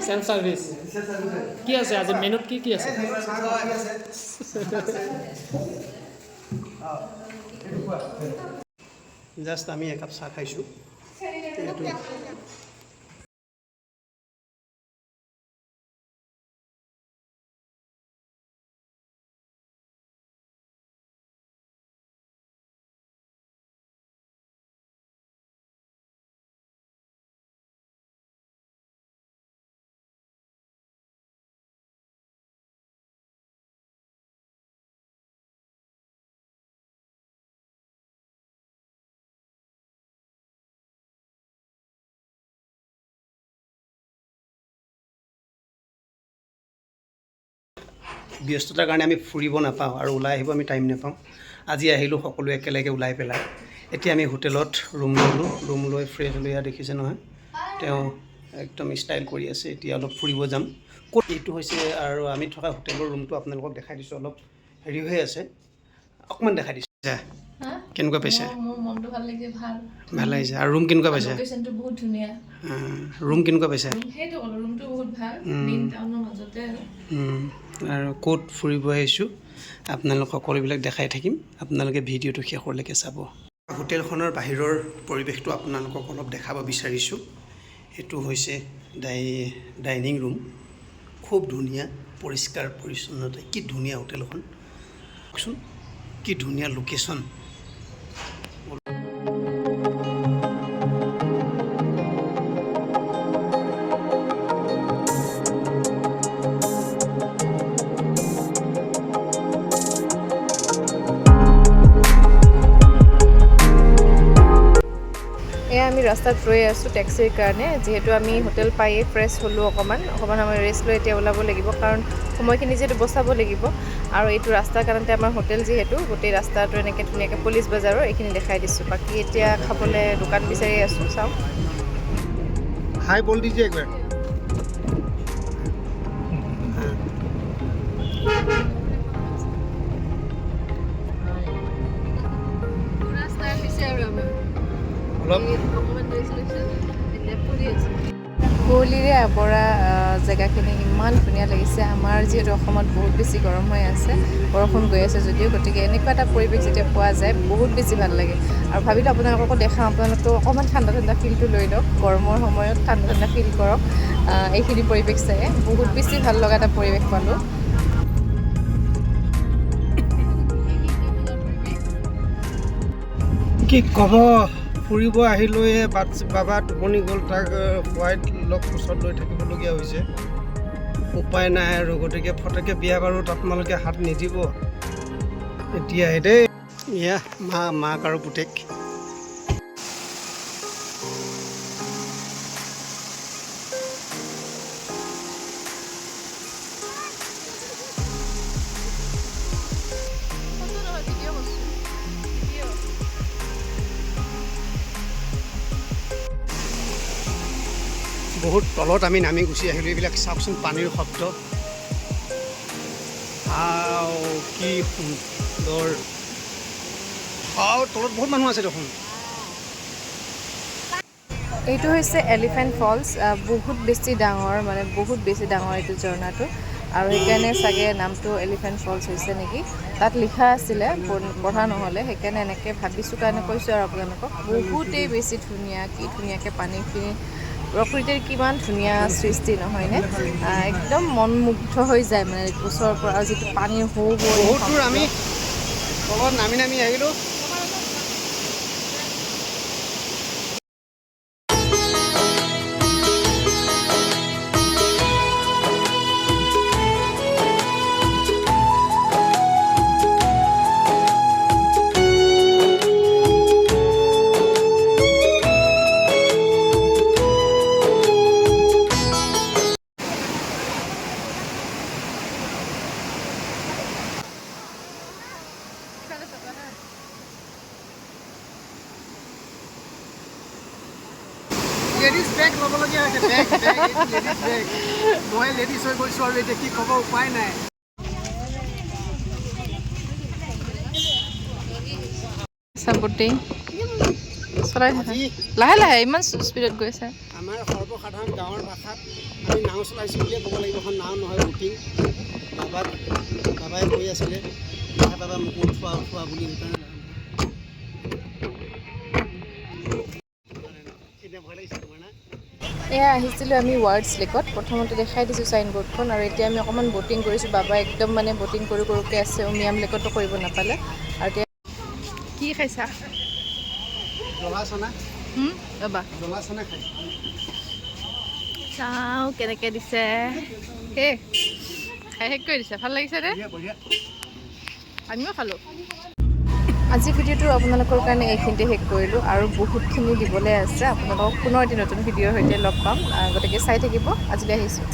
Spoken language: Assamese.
সেলফ সার্ভিস কি আছে আজি মেনুত কি আছে জাস্ট আমি একাপ চাহ খাইছোঁ ব্যস্ততাৰ কাৰণে আমি ফুৰিব নাপাওঁ আৰু ওলাই আহিব আমি টাইম নাপাওঁ আজি আহিলোঁ সকলোৱে একেলগে ওলাই পেলাই এতিয়া আমি হোটেলত ৰুম ল'লোঁ ৰুম লৈ ফ্ৰেছ লৈ দেখিছে নহয় তেওঁ একদম ষ্টাইল কৰি আছে এতিয়া অলপ ফুৰিব যাম ক'ত এইটো হৈছে আৰু আমি থকা হোটেলৰ ৰুমটো আপোনালোকক দেখাই দিছোঁ অলপ হেৰি হৈ আছে অকণমান দেখাই দিছোঁ কেনেকুৱা পাইছে মোৰ মনটো ভাল লাগিছে ভাল লাগিছে আৰু ৰুম কেনেকুৱা পাইছে লোকেশ্যনটো বহুত ধুনীয়া ৰুম কেনেকুৱা পাইছে সেইটো ক'লো ৰুমটো বহুত ভাল মেইন টাউনৰ মাজতে আৰু ক'ত ফুৰিব আহিছোঁ আপোনালোক সকলোবিলাক দেখাই থাকিম আপোনালোকে ভিডিঅ'টো শেষলৈকে চাব হোটেলখনৰ বাহিৰৰ পৰিৱেশটো আপোনালোকক অলপ দেখাব বিচাৰিছোঁ এইটো হৈছে ডাইনিং ৰুম খুব ধুনীয়া পৰিষ্কাৰ পৰিচ্ছন্নতা কি ধুনীয়া হোটেলখন কওকচোন কি ধুনীয়া লোকেশ্যন আমি ৰাস্তাত ৰৈ আছোঁ টেক্সিৰ কাৰণে যিহেতু আমি হোটেল পায়ে ফ্ৰেছ হ'লোঁ অকণমান সময় ৰেষ্ট লৈ এতিয়া ওলাব লাগিব কাৰণ সময়খিনি যিহেতু বচাব লাগিব আৰু এইটো ৰাস্তাৰ কাৰণতে আমাৰ হোটেল যিহেতু গোটেই ৰাস্তাটো এনেকৈ ধুনীয়াকৈ পুলিচ বজাৰৰ এইখিনি দেখাই দিছোঁ বাকী এতিয়া খাবলৈ দোকান বিচাৰি আছোঁ চাওঁ হাই বল দিজিয়ে একবাৰ কুঁৱলীৰে আৱৰা জেগাখিনি ইমান ধুনীয়া লাগিছে আমাৰ যিহেতু অসমত বহুত বেছি গৰম হৈ আছে বৰষুণ গৈ আছে যদিও গতিকে এনেকুৱা এটা পৰিৱেশ যেতিয়া পোৱা যায় বহুত বেছি ভাল লাগে আৰু ভাবিলোঁ আপোনালোককো দেখাওঁ আপোনালোকেও অকণমান ঠাণ্ডা ঠাণ্ডা ফিলটো লৈ লওক গৰমৰ সময়ত ঠাণ্ডা ঠাণ্ডা ফিল কৰক এইখিনি পৰিৱেশ চাই বহুত বেছি ভাল লগা এটা পৰিৱেশ পালোঁ কি ক'ব ফুৰিব আহিলৈ বাবা টোপনি গ'ল তাক খুৱাই লগ কোচত লৈ থাকিবলগীয়া হৈছে উপায় নাই আৰু গতিকে ফটকে বিয়া বাৰুত আপোনালোকে হাত নিদিব এতিয়াহে দেই এয়া মাক আৰু পুতেক বহুত তলত আমি নামি গুচি আহিলোঁ এইবিলাক চাওকচোন পানীৰ শব্দ কি সুন্দৰ তলত বহুত মানুহ আছে দেখোন এইটো হৈছে এলিফেণ্ট ফলছ বহুত বেছি ডাঙৰ মানে বহুত বেছি ডাঙৰ এইটো ঝৰ্ণাটো আৰু সেইকাৰণে চাগে নামটো এলিফেণ্ট ফলছ হৈছে নেকি তাত লিখা আছিলে পঢ়া নহ'লে সেইকাৰণে এনেকৈ ভাবিছোঁ কাৰণে কৈছোঁ আৰু আপোনালোকক বহুতেই বেছি ধুনীয়া কি ধুনীয়াকৈ পানীখিনি প্ৰকৃতিৰ কিমান ধুনীয়া সৃষ্টি নহয়নে একদম মনমুগ্ধ হৈ যায় মানে ওচৰৰ পৰা আৰু যিটো পানীৰ বহুত দূৰ আমি তলত নামি আহিলোঁ লেডিজ বেগ ল'বলগীয়া হৈছে বেগ লেডিজ বেগ মই লেডিজ হৈ গৈছোঁ আৰু এতিয়া কি ক'ব উপায় নাই সাপোৰ্টিং চলাই থাকা লাহে লাহে ইমান স্পীডত গৈ আছে আমাৰ সৰ্বসাধাৰণ গাঁৱৰ ভাষাত আমি নাও চলাইছোঁ বুলিয়ে ক'ব লাগিব এখন নাও নহয় বুটিং বাবাই কৈ আছিলে বাবা মোক উঠোৱা বুলি সেইকাৰণে এতিয়া ভয় লাগিছে তোমাৰ না এয়া আহিছিলোঁ আমি ৱাৰ্ডছ লেকত প্ৰথমতে দেখাই দিছোঁ চাইনবোৰ্ডখন আৰু এতিয়া আমি অকণমান ব'টিং কৰিছোঁ বাবা একদম মানে ব'টিং কৰোঁকৈ আছে উমিয়াম লেকতো কৰিব নাপালে আৰু এতিয়া কি খাইছা জ্বলা চনা ৰ'বা জ্বলা চনা খাইছোঁ চাওঁ কেনেকৈ দিছে সেই খাই শেষ কৰি দিছে ভাল লাগিছে দে বঢ়িয়া আমিও খালোঁ আজি ভিডিঅ'টো আপোনালোকৰ কাৰণে এইখিনিতে শেষ কৰিলোঁ আৰু বহুতখিনি দিবলৈ আছে আপোনালোকক পুনৰ এটি নতুন ভিডিঅ'ৰ সৈতে লগ পাম গতিকে চাই থাকিব আজিলৈ আহিছোঁ